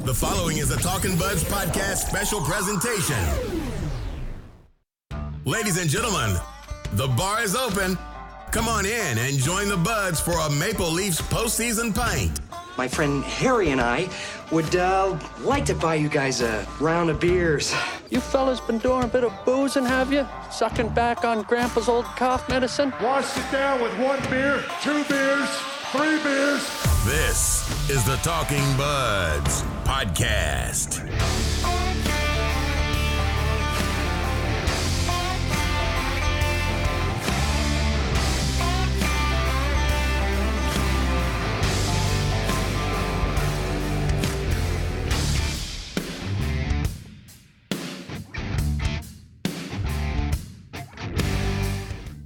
The following is a Talkin' Buds podcast special presentation. Ladies and gentlemen, the bar is open. Come on in and join the Buds for a Maple Leafs postseason pint. My friend Harry and I would like to buy you guys a round of beers. You fellas been doing a bit of boozing, have you? Sucking back on Grandpa's old cough medicine? Wash it down with 1 beer, 2 beers, 3 beers. This is the Talking Buds podcast.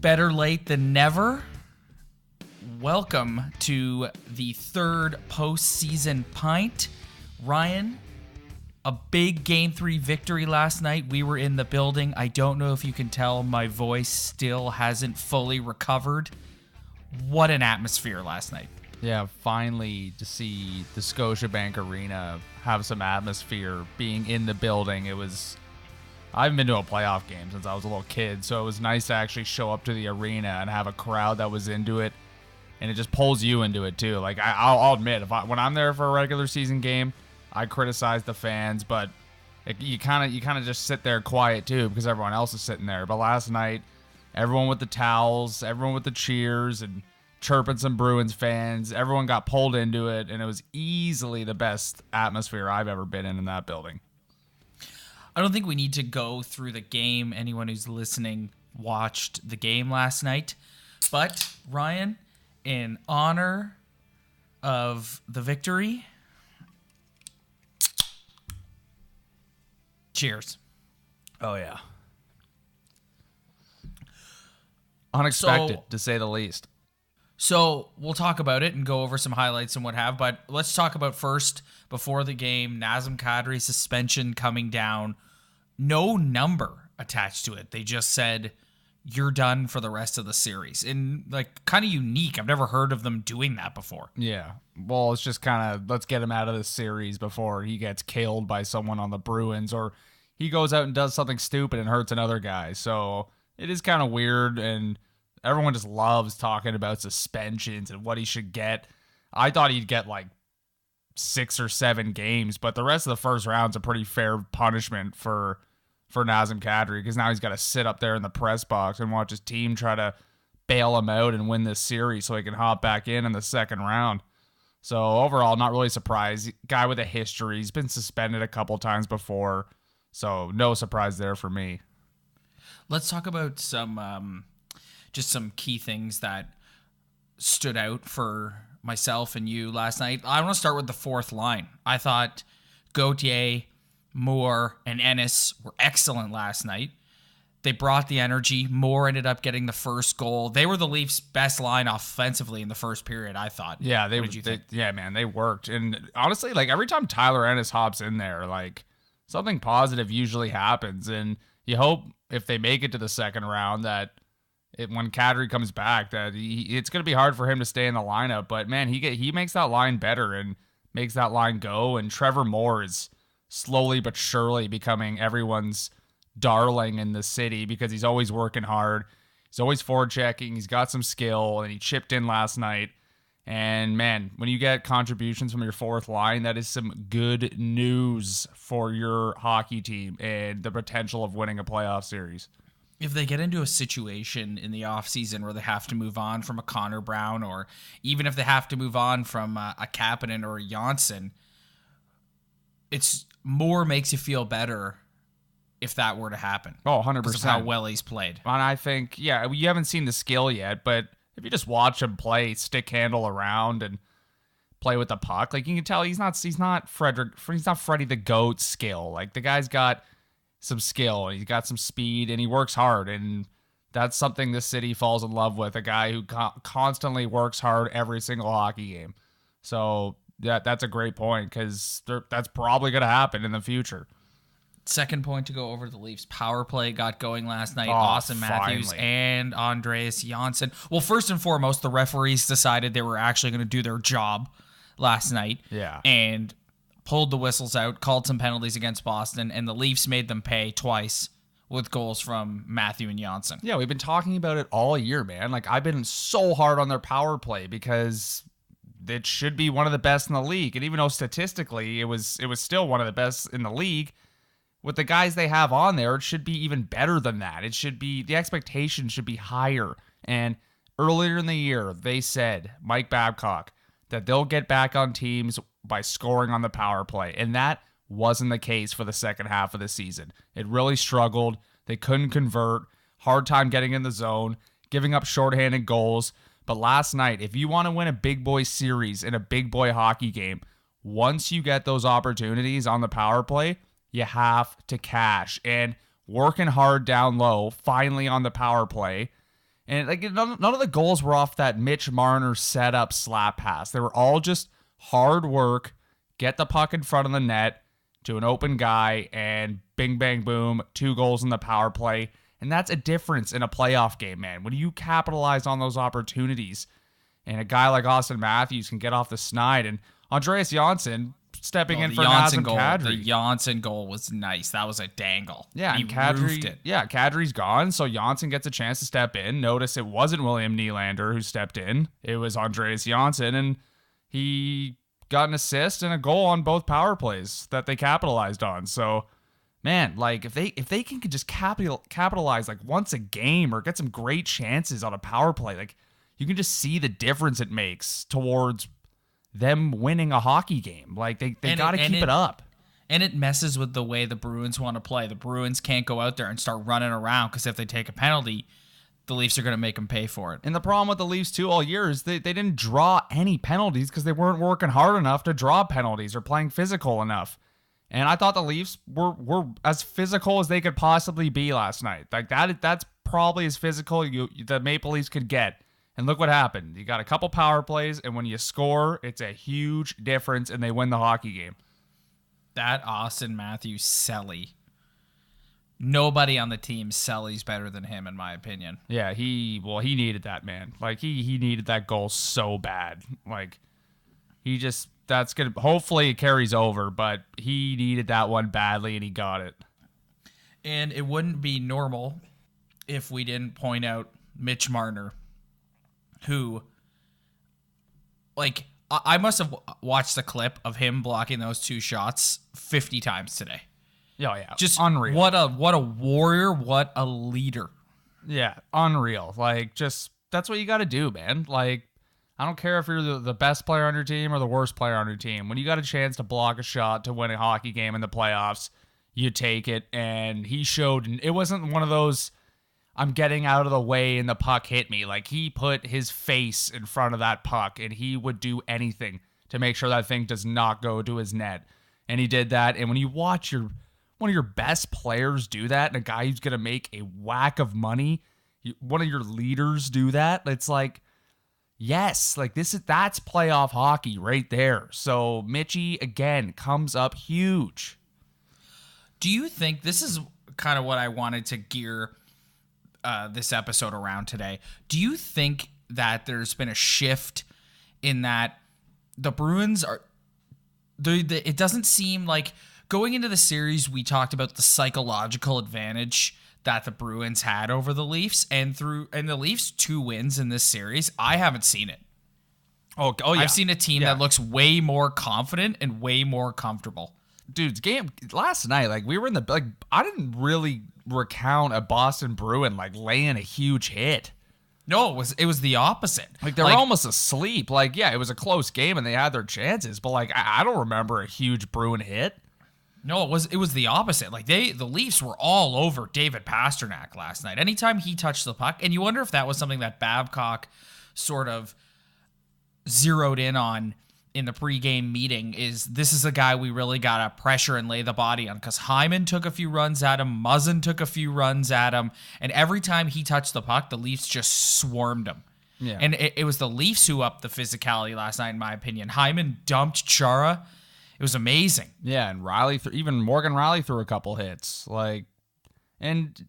Better late than never. Welcome to the third postseason pint. Ryan, a big Game 3 victory last night. We were in the building. I don't know if you can tell, my voice still hasn't fully recovered. What an atmosphere last night. Yeah, finally to see the Scotiabank Arena have some atmosphere being in the building. I haven't been to a playoff game since I was a little kid, so it was nice to actually show up to the arena and have a crowd that was into it, and it just pulls you into it too. Like I'll admit, when I'm there for a regular season game, I criticize the fans, but you kind of just sit there quiet too because everyone else is sitting there. But last night, everyone with the towels, everyone with the cheers and chirping some Bruins fans, everyone got pulled into it, and it was easily the best atmosphere I've ever been in that building. I don't think we need to go through the game. Anyone who's listening watched the game last night. But, Ryan, in honor of the victory, cheers. Oh, yeah. Unexpected, to say the least. So we'll talk about it and go over some highlights and what have, but let's talk about first, before the game, Nazem Kadri's suspension coming down. No number attached to it. They just said, you're done for the rest of the series. And, kind of unique. I've never heard of them doing that before. Yeah. Well, it's just kind of, let's get him out of the series before he gets killed by someone on the Bruins, or he goes out and does something stupid and hurts another guy. So it is kind of weird, and everyone just loves talking about suspensions and what he should get. I thought he'd get 6 or 7 games, but the rest of the first round's a pretty fair punishment for Nazem Kadri, because now he's got to sit up there in the press box and watch his team try to bail him out and win this series so he can hop back in the second round. So overall, not really surprised. Guy with a history. He's been suspended a couple times before, so no surprise there for me. Let's talk about some key things that stood out for myself and you last night. I want to start with the fourth line. I thought Gauthier, Moore, and Ennis were excellent last night. They brought the energy. Moore ended up getting the first goal. They were the Leafs' best line offensively in the first period, I thought. Yeah, they worked. And honestly, every time Tyler Ennis hops in there, something positive usually happens. And you hope if they make it to the second round that when Kadri comes back, that it's going to be hard for him to stay in the lineup. But man, he makes that line better and makes that line go. And Trevor Moore is slowly but surely becoming everyone's darling in the city because he's always working hard. He's always forechecking. He's got some skill, and he chipped in last night. And man, when you get contributions from your fourth line, that is some good news for your hockey team and the potential of winning a playoff series. If they get into a situation in the offseason where they have to move on from a Connor Brown, or even if they have to move on from a Kapanen or a Janssen, it's more makes you feel better if that were to happen. Oh, 100%. Because of how well he's played. And I think, you haven't seen the skill yet, but if you just watch him play, stick handle around and play with the puck, you can tell he's not Freddie the Goat skill. The guy's got some skill, and he's got some speed, and he works hard, and that's something this city falls in love with, a guy who constantly works hard every single hockey game. So that's a great point, because that's probably going to happen in the future. Second point to go over the Leafs. Power play got going last night. Oh, Austin Matthews finally. and Andreas Janssen. Well, first and foremost, the referees decided they were actually going to do their job last night. Yeah. And pulled the whistles out, called some penalties against Boston, and the Leafs made them pay twice with goals from Matthew and Janssen. Yeah, we've been talking about it all year, man. Like, I've been so hard on their power play because it should be one of the best in the league. And even though statistically it was still one of the best in the league, with the guys they have on there, it should be even better than that. It should be, the expectation should be higher. And earlier in the year, they said, Mike Babcock, that they'll get back on teams by scoring on the power play. And that wasn't the case for the second half of the season. It really struggled. They couldn't convert. Hard time getting in the zone, giving up shorthanded goals. But last night, if you want to win a big boy series in a big boy hockey game, once you get those opportunities on the power play, you have to cash. And working hard down low, finally on the power play. And like none of the goals were off that Mitch Marner setup slap pass. They were all just hard work, get the puck in front of the net to an open guy, and bing, bang, boom, 2 goals in the power play. And that's a difference in a playoff game, man. When you capitalize on those opportunities, and a guy like Austin Matthews can get off the snide, and Andreas Janssen stepping in for Nazem Kadri. The Janssen goal was nice. That was a dangle. Yeah, and Kadri, Kadri's gone, so Janssen gets a chance to step in. Notice it wasn't William Nylander who stepped in. It was Andreas Janssen, and he got an assist and a goal on both power plays that they capitalized on. So, man, like if they can just capitalize like once a game or get some great chances on a power play, like you can just see the difference it makes towards them winning a hockey game. Like they got to keep it up. And it messes with the way the Bruins want to play. The Bruins can't go out there and start running around because if they take a penalty, the Leafs are going to make them pay for it. And the problem with the Leafs, too, all year is they didn't draw any penalties because they weren't working hard enough to draw penalties or playing physical enough. And I thought the Leafs were as physical as they could possibly be last night. Like that's probably as physical the Maple Leafs could get. And look what happened. You got a couple power plays, and when you score, it's a huge difference, and they win the hockey game. That Austin Matthews celly. Nobody on the team cellies better than him, in my opinion. Yeah, he needed that, man. Like, he needed that goal so bad. Like, that's going to, hopefully it carries over, but he needed that one badly, and he got it. And it wouldn't be normal if we didn't point out Mitch Marner, who, like, I must have watched the clip of him blocking those 2 shots 50 times today. Oh, yeah. Just unreal. What a warrior, what a leader. Yeah, unreal. Like, just, that's what you got to do, man. Like, I don't care if you're the best player on your team or the worst player on your team. When you got a chance to block a shot to win a hockey game in the playoffs, you take it. And he showed, it wasn't one of those, I'm getting out of the way and the puck hit me. Like, he put his face in front of that puck, and he would do anything to make sure that thing does not go to his net. And he did that. And when you watch one of your best players do that, and a guy who's going to make a whack of money, one of your leaders do that, it's like, yes, like that's playoff hockey right there. So Mitchie, again, comes up huge. Do you think, this is kind of what I wanted to gear this episode around today. Do you think that there's been a shift in that the Bruins are, it doesn't seem like going into the series, we talked about the psychological advantage that the Bruins had over the Leafs, and the Leafs 2 wins in this series, I haven't seen it. Oh yeah. I've seen a team that looks way more confident and way more comfortable. Dude's game last night, like we were in the, like I didn't really recount a Boston Bruin like laying a huge hit. No, it was the opposite. Like they were almost asleep. Like, yeah, it was a close game and they had their chances, but like I don't remember a huge Bruin hit. No, it was the opposite. Like the Leafs were all over David Pastrnak last night. Anytime he touched the puck, and you wonder if that was something that Babcock sort of zeroed in on in the pregame meeting, this is a guy we really got to pressure and lay the body on, because Hyman took a few runs at him, Muzzin took a few runs at him, and every time he touched the puck, the Leafs just swarmed him. Yeah. And it was the Leafs who upped the physicality last night, in my opinion. Hyman dumped Chara. It was amazing. Yeah, and Riley, even Morgan Riley threw a couple hits. Like, and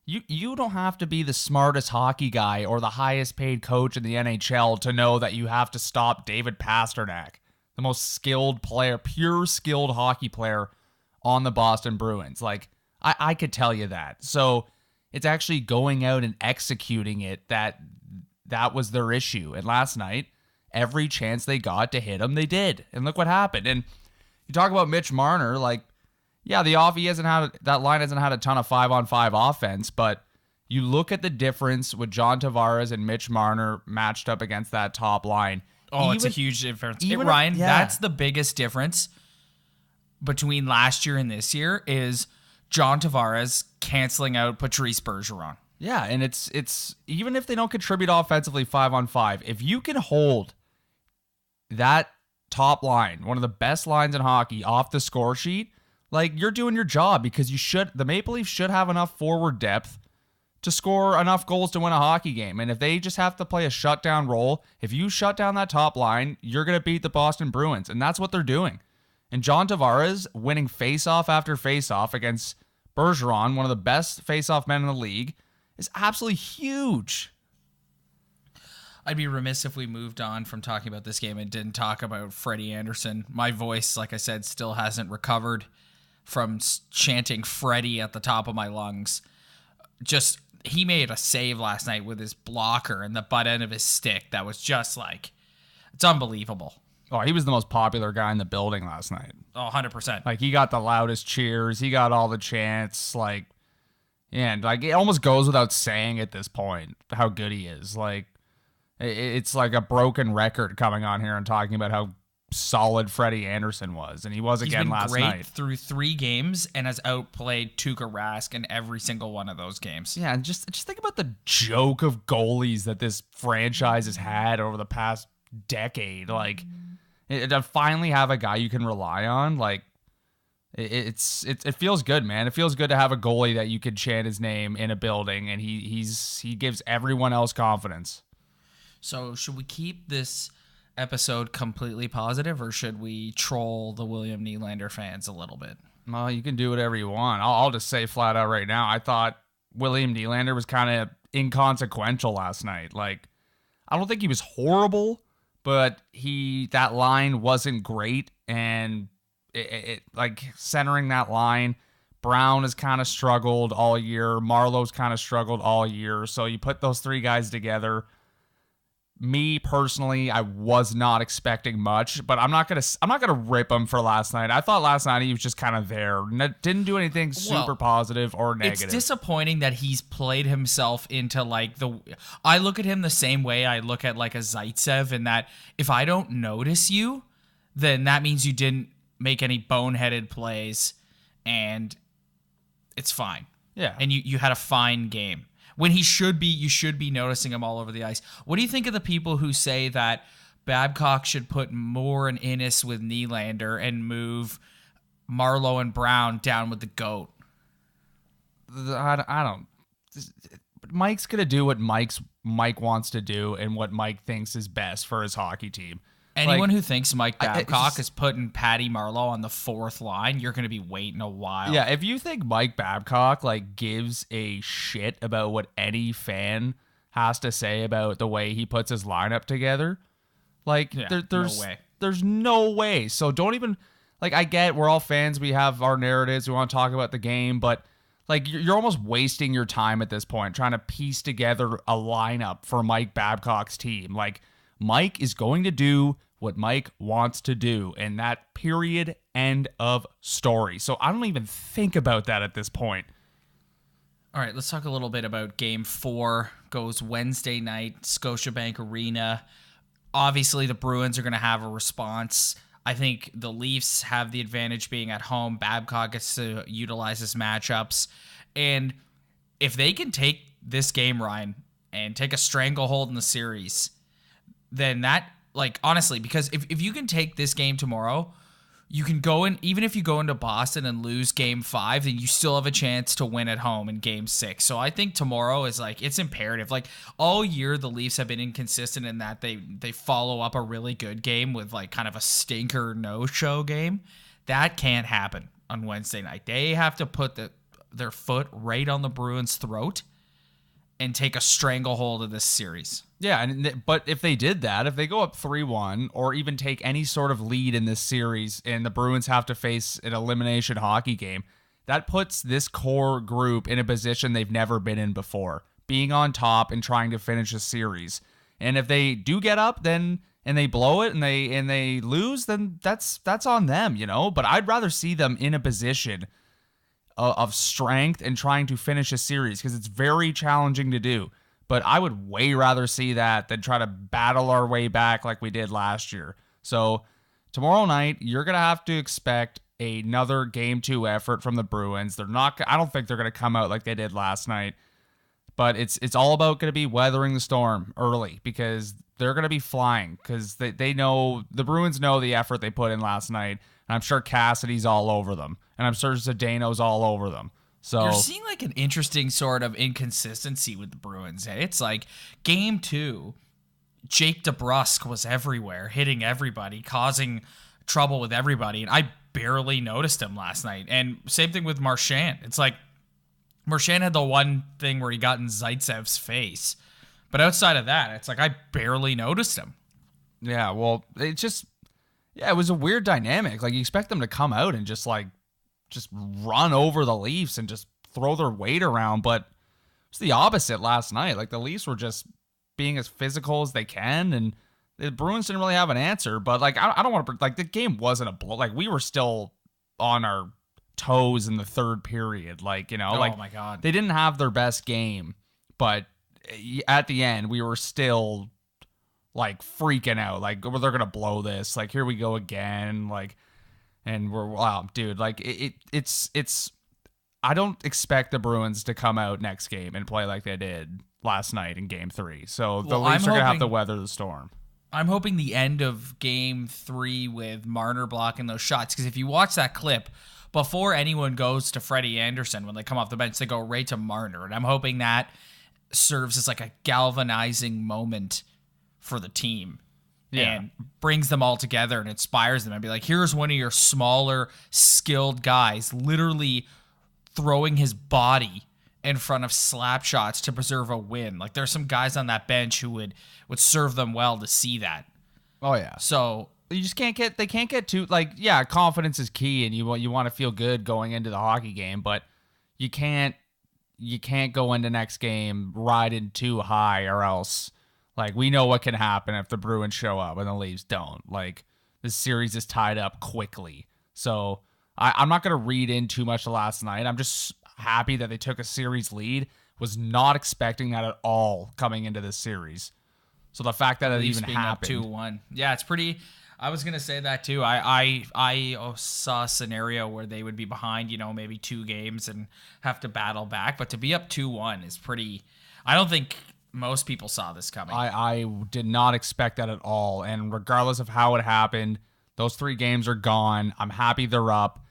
you don't have to be the smartest hockey guy or the highest paid coach in the NHL to know that you have to stop David Pastrnak. the most skilled player, pure skilled hockey player on the Boston Bruins. Like, I could tell you that. So it's actually going out and executing it that was their issue. And last night, every chance they got to hit him, they did. And look what happened. And you talk about Mitch Marner, like, yeah, that line hasn't had a ton of 5-on-5 offense, but you look at the difference with John Tavares and Mitch Marner matched up against that top line. Oh, it's a huge difference. Ryan, that's the biggest difference between last year and this year is John Tavares canceling out Patrice Bergeron. Yeah, and it's even if they don't contribute offensively 5-on-5, if you can hold that top line, one of the best lines in hockey, off the score sheet, like, you're doing your job, because the Maple Leafs should have enough forward depth to score enough goals to win a hockey game. And if they just have to play a shutdown role, if you shut down that top line, you're going to beat the Boston Bruins. And that's what they're doing. And John Tavares winning faceoff after faceoff against Bergeron, one of the best faceoff men in the league, is absolutely huge. I'd be remiss if we moved on from talking about this game and didn't talk about Freddie Anderson. My voice, like I said, still hasn't recovered from chanting Freddie at the top of my lungs. Just, he made a save last night with his blocker and the butt end of his stick that was just like, it's unbelievable. Oh, he was the most popular guy in the building last night. Oh, 100%. Like, he got the loudest cheers. He got all the chants. Like, and like, it almost goes without saying at this point how good he is. Like, it's like a broken record coming on here and talking about how solid Freddie Anderson was, and he was again last night. He's been great through 3 games and has outplayed Tuukka Rask in every single one of those games. Yeah, and just think about the joke of goalies that this franchise has had over the past decade. Like, to finally have a guy you can rely on, like, it feels good, man. It feels good to have a goalie that you can chant his name in a building, and he gives everyone else confidence. So should we keep this episode completely positive, or should we troll the William Nylander fans a little bit? Well, you can do whatever you want. I'll just say flat out right now, I thought William Nylander was kind of inconsequential last night. Like, I don't think he was horrible, but that line wasn't great, and it like centering that line, Brown has kind of struggled all year. Marlowe's kind of struggled all year. So you put those 3 guys together. Me personally, I was not expecting much, but I'm not gonna rip him for last night. I thought last night he was just kind of there. Didn't do anything super positive or negative. It's disappointing that he's played himself into like I look at him the same way I look at like a Zaitsev, in that if I don't notice you, then that means you didn't make any boneheaded plays, and it's fine. Yeah, and you had a fine game. When you should be noticing him all over the ice. What do you think of the people who say that Babcock should put Moore and Innes with Nylander and move Marlowe and Brown down with the GOAT? I don't. Mike's going to do what Mike wants to do and what Mike thinks is best for his hockey team. Anyone who thinks Mike Babcock is putting Patty Marleau on the 4th line, you're going to be waiting a while. Yeah, if you think Mike Babcock gives a shit about what any fan has to say about the way he puts his lineup together, there's no way. So don't even I get we're all fans, we have our narratives, we want to talk about the game, but you're almost wasting your time at this point trying to piece together a lineup for Mike Babcock's team. Mike is going to do what Mike wants to do, and that period, end of story. So I don't even think about that at this point. All right, let's talk a little bit about Game 4. Goes Wednesday night, Scotiabank Arena. Obviously, the Bruins are going to have a response. I think the Leafs have the advantage being at home. Babcock gets to utilize his matchups. And if they can take this game, Ryan, and take a stranglehold in the series, then that, honestly, because if you can take this game tomorrow, you can go in, even if you go into Boston and lose Game 5, then you still have a chance to win at home in Game 6. So I think tomorrow is it's imperative. All year, the Leafs have been inconsistent in that they follow up a really good game with kind of a stinker no-show game. That can't happen on Wednesday night. They have to put their foot right on the Bruins' throat and take a stranglehold of this series. Yeah, but if they did that, if they go up 3-1 or even take any sort of lead in this series and the Bruins have to face an elimination hockey game, that puts this core group in a position they've never been in before, being on top and trying to finish a series. And if they do get up and they blow it and they lose, then that's on them, But I'd rather see them in a position of strength and trying to finish a series because it's very challenging to do. But I would way rather see that than try to battle our way back like we did last year. So tomorrow night, you're going to have to expect another Game 2 effort from the Bruins. I don't think they're going to come out like they did last night. But it's all about going to be weathering the storm early because they're going to be flying because they know, the Bruins know the effort they put in last night. And I'm sure Cassidy's all over them. And I'm sure Zdeno's all over them. So you're seeing like an interesting sort of inconsistency with the Bruins. It's like Game 2, Jake DeBrusk was everywhere, hitting everybody, causing trouble with everybody. And I barely noticed him last night. And same thing with Marchand. It's like Marchand had the one thing where he got in Zaitsev's face. But outside of that, it's like I barely noticed him. Yeah, well, it was a weird dynamic. Like, you expect them to come out and just run over the Leafs and just throw their weight around, but it's the opposite last night. Like, the Leafs were just being as physical as they can, and the Bruins didn't really have an answer. But, like, I don't want to... Like, the game wasn't a blow. Like, we were still on our toes in the third period. Like, Oh, my God. They didn't have their best game, but at the end, we were still... like freaking out, like, well, they're gonna blow this. Like, here we go again. Like, and wow, dude. Like, it's. I don't expect the Bruins to come out next game and play like they did last night in Game 3. So the Leafs are gonna have to weather the storm. I'm hoping the end of Game 3 with Marner blocking those shots, because if you watch that clip, before anyone goes to Freddie Anderson when they come off the bench, they go right to Marner, and I'm hoping that serves as like a galvanizing moment for the team and brings them all together and inspires them and be like, here's one of your smaller, skilled guys literally throwing his body in front of slap shots to preserve a win. Like, there's some guys on that bench who would serve them well to see that. Oh yeah. So you just can't get too, like, yeah, confidence is key and you want to feel good going into the hockey game, but you can't go into next game riding too high, or else, like, we know what can happen if the Bruins show up and the Leafs don't. Like, this series is tied up quickly. So I'm not going to read in too much last night. I'm just happy that they took a series lead. Was not expecting that at all coming into this series. So the fact that it even happened. 2-1. Yeah, it's pretty... I was going to say that too. I saw a scenario where they would be behind, maybe 2 games and have to battle back. But to be up 2-1 is pretty... I don't think... most people saw this coming. I did not expect that at all. And regardless of how it happened, those 3 games are gone. I'm happy they're up.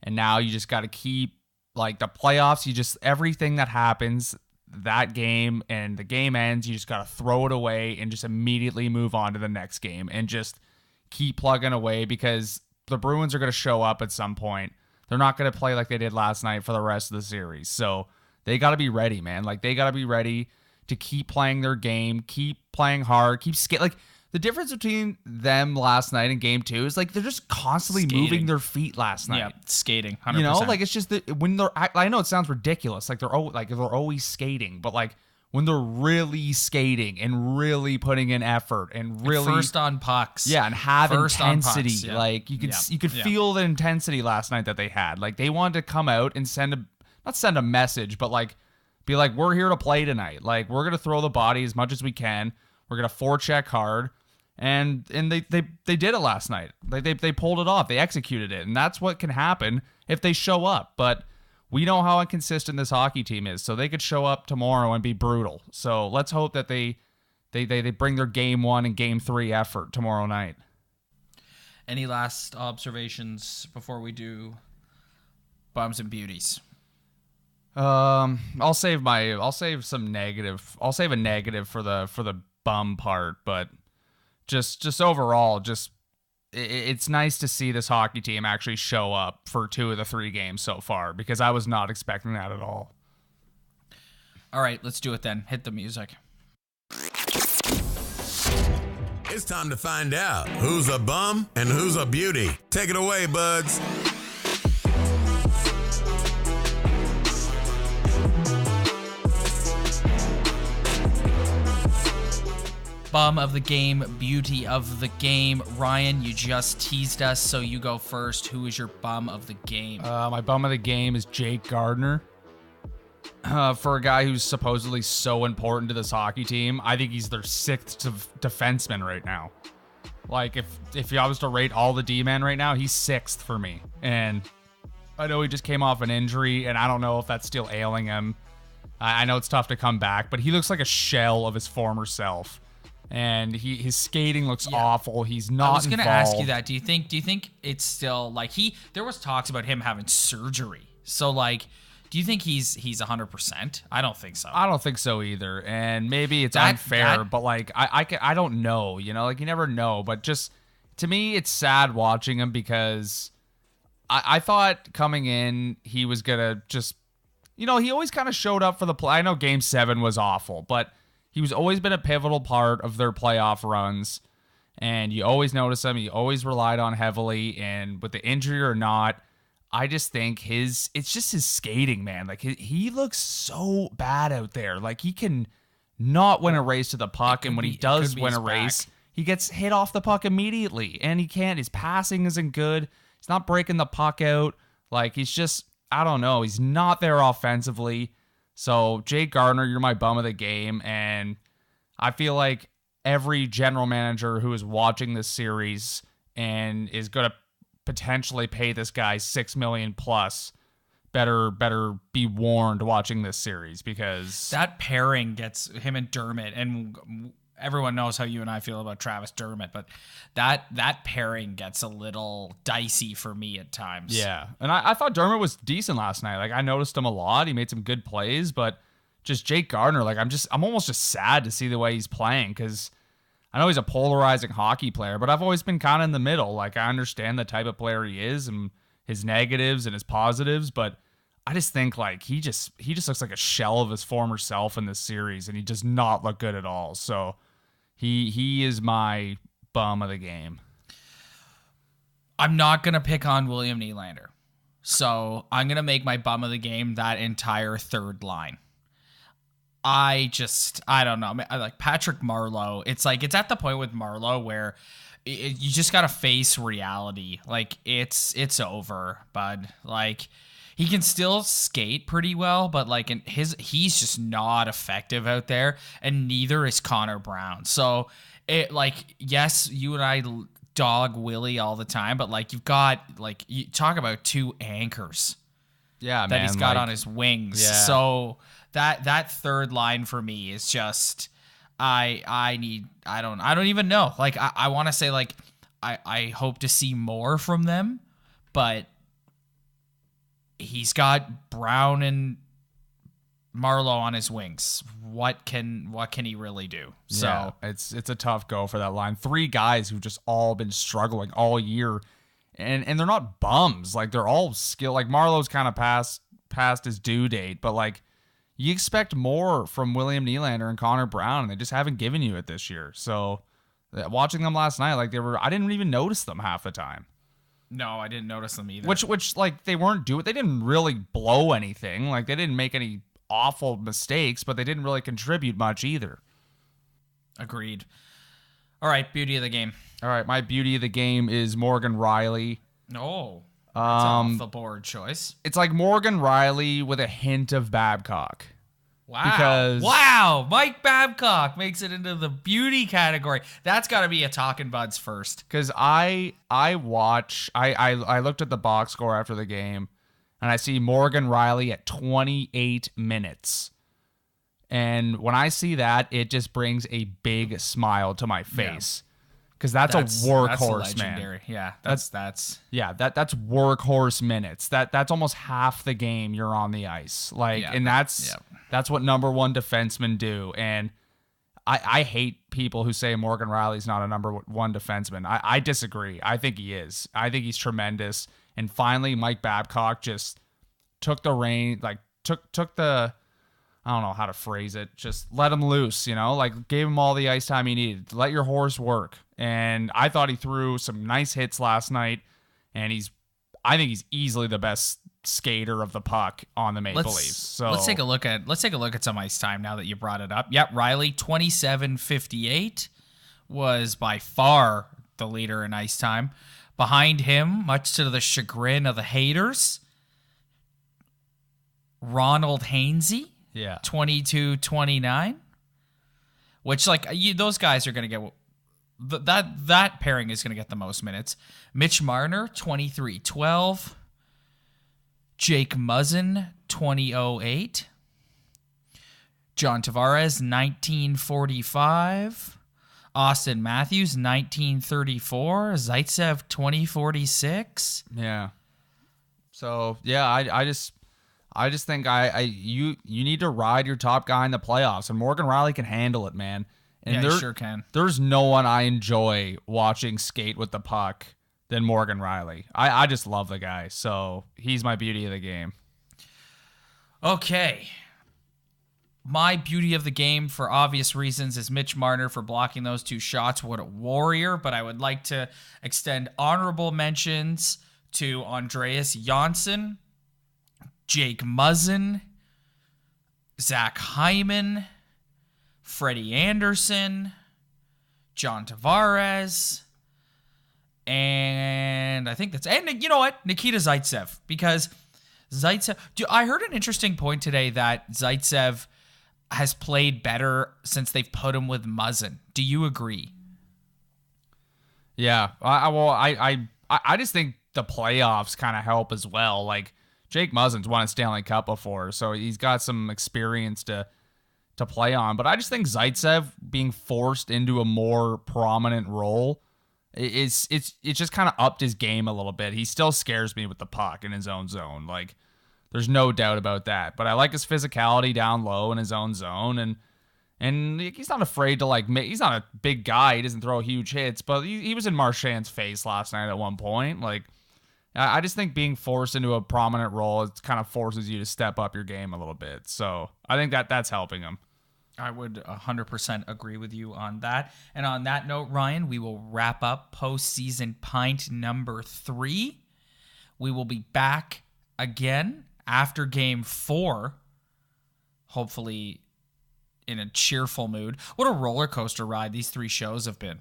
And now you just got to keep, like, the playoffs. Everything that happens that game and the game ends, you just got to throw it away and just immediately move on to the next game and just keep plugging away, because the Bruins are going to show up at some point. They're not going to play like they did last night for the rest of the series. So they got to be ready, man. Like, they got to be ready to keep playing their game, keep playing hard, keep skating. Like, the difference between them last night and Game 2 is, like, they're just constantly moving their feet last night. Yeah, skating, 100%. Like, it's just that when they're... I know it sounds ridiculous, like they're always skating, but, like, when they're really skating and really putting in effort and really... first on pucks. Yeah, and have first intensity. Pucks, yeah. Like, you could feel the intensity last night that they had. Like, they wanted to come out and not send a message, but, like, be like, we're here to play tonight. Like, we're going to throw the body as much as we can. We're going to forecheck hard. And they did it last night. They pulled it off. They executed it. And that's what can happen if they show up. But we know how inconsistent this hockey team is. So they could show up tomorrow and be brutal. So let's hope that they bring their Game 1 and Game 3 effort tomorrow night. Any last observations before we do bums and beauties? I'll save some negative. I'll save a negative for the bum part, but just overall, it's nice to see this hockey team actually show up for 2 of the 3 games so far, because I was not expecting that at all. All right, let's do it then. Hit the music. It's time to find out who's a bum and who's a beauty. Take it away, buds. Bum of the game, beauty of the game. Ryan, you just teased us, so you go first. Who is your bum of the game? My bum of the game is Jake Gardiner. For a guy who's supposedly so important to this hockey team, I think he's their sixth defenseman right now. Like, if I was to rate all the D-men right now, he's sixth for me. And I know he just came off an injury, and I don't know if that's still ailing him. I know it's tough to come back, but he looks like a shell of his former self. And his skating looks awful. He's not. I was going to ask you that. Do you think it's still like there was talks about him having surgery? So like, do you think he's 100%? I don't think so. I don't think so either. And maybe it's unfair, but like I don't know. You know, like you never know. But just to me, it's sad watching him because I thought coming in he was gonna just, you know, he always kind of showed up for the play. I know Game 7 was awful, but he was always been a pivotal part of their playoff runs, and you always notice him. He always relied on heavily, and with the injury or not, I just think it's just his skating, man. Like he looks so bad out there. Like he can not win a race to the puck, and when he does win a race, he gets hit off the puck immediately, and he can't. His passing isn't good. He's not breaking the puck out. Like he's just, I don't know. He's not there offensively. So, Jake Gardiner, you're my bum of the game, and I feel like every general manager who is watching this series and is going to potentially pay this guy $6 million plus better be warned watching this series, because that pairing gets him and Dermott, and everyone knows how you and I feel about Travis Dermott, but that pairing gets a little dicey for me at times. Yeah, and I thought Dermott was decent last night. Like I noticed him a lot. He made some good plays, but just Jake Gardiner, like I'm almost just sad to see the way he's playing, because I know he's a polarizing hockey player, but I've always been kind of in the middle. Like I understand the type of player he is and his negatives and his positives, but I just think like he just looks like a shell of his former self in this series, and he does not look good at all. So he is my bum of the game. I'm not gonna pick on William Nylander, so I'm gonna make my bum of the game that entire third line. I don't know. I like Patrick Marleau. It's like it's at the point with Marleau where you just gotta face reality. Like it's over, bud. Like he can still skate pretty well, but like he's just not effective out there, and neither is Connor Brown. So it like, yes, you and I dog Willie all the time, but like you've got like, you talk about two anchors. Yeah, that man, he's got on his wings. Yeah. So that third line for me is just I don't even know. Like I want to say like I hope to see more from them, but he's got Brown and Marleau on his wings. What can he really do? So yeah, it's a tough go for that line. Three guys who've just all been struggling all year, and they're not bums. Like they're all skilled. Like Marlowe's kind of past his due date, but like you expect more from William Nylander and Connor Brown, and they just haven't given you it this year. So watching them last night, like I didn't even notice them half the time. No, I didn't notice them either. Which like they didn't really blow anything. Like they didn't make any awful mistakes, but they didn't really contribute much either. Agreed. All right, beauty of the game. All right, my beauty of the game is Morgan Riley. Oh, that's off the board choice. It's like Morgan Riley with a hint of Babcock. Wow. Wow. Mike Babcock makes it into the beauty category. That's got to be a Talkin' Buds first. Because I looked at the box score after the game, and I see Morgan Riley at 28 minutes. And when I see that, it just brings a big smile to my face. Because that's a workhorse, man. Yeah, that's workhorse minutes. That's almost half the game you're on the ice. That's what number one defensemen do. And I hate people who say Morgan Riley's not a number one defenseman. I disagree. I think he is. I think he's tremendous. And finally, Mike Babcock just took the reign, like took the, I don't know how to phrase it. Just let him loose, like gave him all the ice time he needed. Let your horse work. And I thought he threw some nice hits last night, and I think he's easily the best skater of the puck on the Maple Leafs. So let's take a look at some ice time now that you brought it up. Yep, Riley 27:58 was by far the leader in ice time. Behind him, much to the chagrin of the haters, Ronald Hainsey. Yeah. 22-29. Which, those guys are going to get... That pairing is going to get the most minutes. Mitch Marner, 23-12. Jake Muzzin, 20-08. John Tavares, 19-45. Austin Matthews, 19-34. Zaitsev, 20-46. Yeah. So, yeah, I just think you need to ride your top guy in the playoffs, and Morgan Riley can handle it, man. And he sure can. There's no one I enjoy watching skate with the puck than Morgan Riley. I just love the guy, so he's my beauty of the game. Okay. My beauty of the game, for obvious reasons, is Mitch Marner for blocking those 2 shots. What a warrior. But I would like to extend honorable mentions to Andreas Janssen, Jake Muzzin, Zach Hyman, Freddie Anderson, John Tavares, and I think that's... And you know what? Nikita Zaitsev. Because Zaitsev... I heard an interesting point today that Zaitsev has played better since they've put him with Muzzin. Do you agree? Yeah. I just think the playoffs kind of help as well. Like, Jake Muzzin's won a Stanley Cup before, so he's got some experience to play on. But I just think Zaitsev being forced into a more prominent role, it's just kind of upped his game a little bit. He still scares me with the puck in his own zone. Like, there's no doubt about that. But I like his physicality down low in his own zone, and he's not afraid to he's not a big guy. He doesn't throw huge hits, but he was in Marchand's face last night at one point. Like, I just think being forced into a prominent role, it kind of forces you to step up your game a little bit. So I think that's helping him. I would 100% agree with you on that. And on that note, Ryan, we will wrap up postseason pint number 3. We will be back again after game 4, hopefully in a cheerful mood. What a roller coaster ride these 3 shows have been.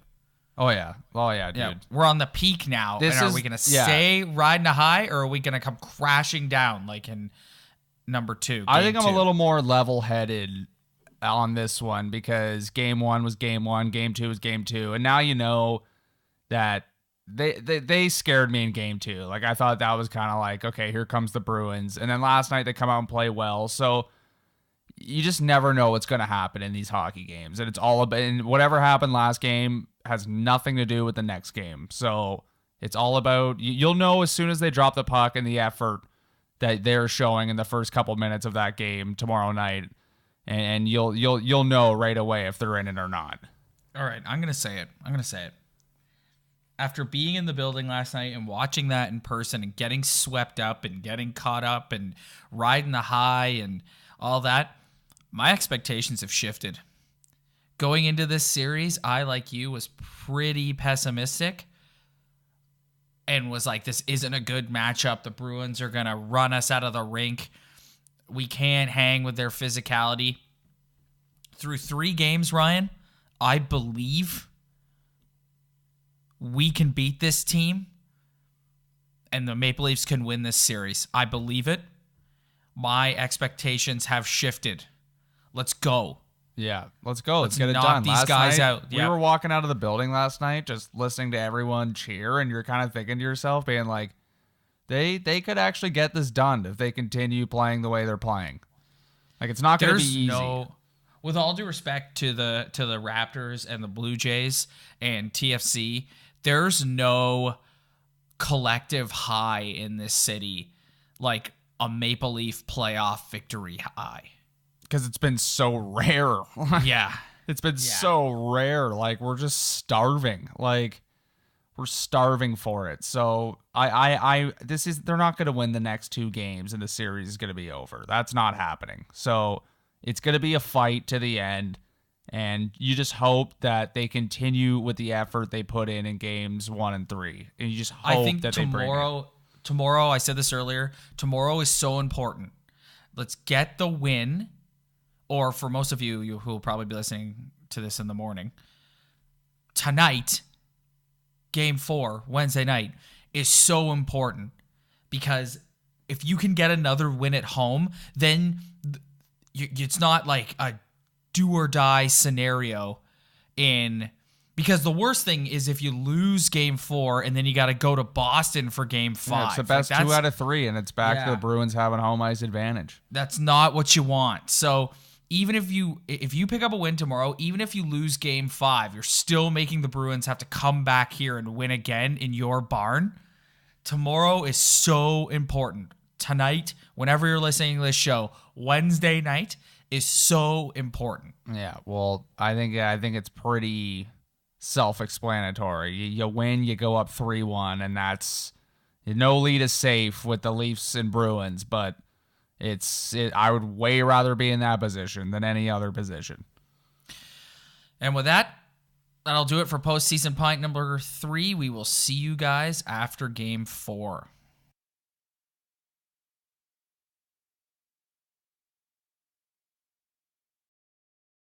Oh, yeah, dude. Yeah, we're on the peak now. Are we going to stay riding a high, or are we going to come crashing down like in number 2? I think I'm a little more level-headed on this one because game 1 was game 1, game 2 was game 2, and now you know that they scared me in game 2. Like, I thought that was kind of like, okay, here comes the Bruins, and then last night they come out and play well, so you just never know what's going to happen in these hockey games, and it's all about, and whatever happened last game has nothing to do with the next game. So it's all about, you'll know as soon as they drop the puck and the effort that they're showing in the first couple minutes of that game tomorrow night, and you'll know right away if they're in it or not. All right, I'm gonna say it. After being in the building last night and watching that in person and getting swept up and getting caught up and riding the high and all that, my expectations have shifted. Going into this series, I, like you, was pretty pessimistic and was like, this isn't a good matchup. The Bruins are going to run us out of the rink. We can't hang with their physicality. Through 3 games, Ryan, I believe we can beat this team and the Maple Leafs can win this series. I believe it. My expectations have shifted. Let's go. Yeah, let's go. Let's get it knock done. these last guys night, out. We Yep. were walking out of the building last night just listening to everyone cheer, and you're kind of thinking to yourself, being like, they could actually get this done if they continue playing the way they're playing. Like, it's not going to be easy. With all due respect to the Raptors and the Blue Jays and TFC, there's no collective high in this city like a Maple Leaf playoff victory high. Because it's been so rare. Yeah. It's been so rare. Like, we're just starving. Like, we're starving for it. So they're not going to win the next 2 games and the series is going to be over. That's not happening. So It's going to be a fight to the end, and you just hope that they continue with the effort they put in games 1 and 3. And you just hope I think that they bring it. Tomorrow, I said this earlier, tomorrow is so important. Let's get the win, or for most of you who will probably be listening to this in the morning, tonight, Game 4, Wednesday night, is so important because if you can get another win at home, then it's not like a do or die scenario because the worst thing is if you lose Game 4 and then you got to go to Boston for Game 5. Yeah, it's the best 2 out of 3, and it's back to the Bruins having home ice advantage. That's not what you want. So even if you pick up a win tomorrow, even if you lose Game 5, you're still making the Bruins have to come back here and win again in your barn. Tomorrow is so important. Tonight, whenever you're listening to this show, Wednesday night is so important. Yeah, well, I think it's pretty self-explanatory. You win, you go up 3-1, and that's no lead is safe with the Leafs and Bruins, but I would way rather be in that position than any other position. And with that, that'll do it for postseason pint number 3. We will see you guys after Game 4.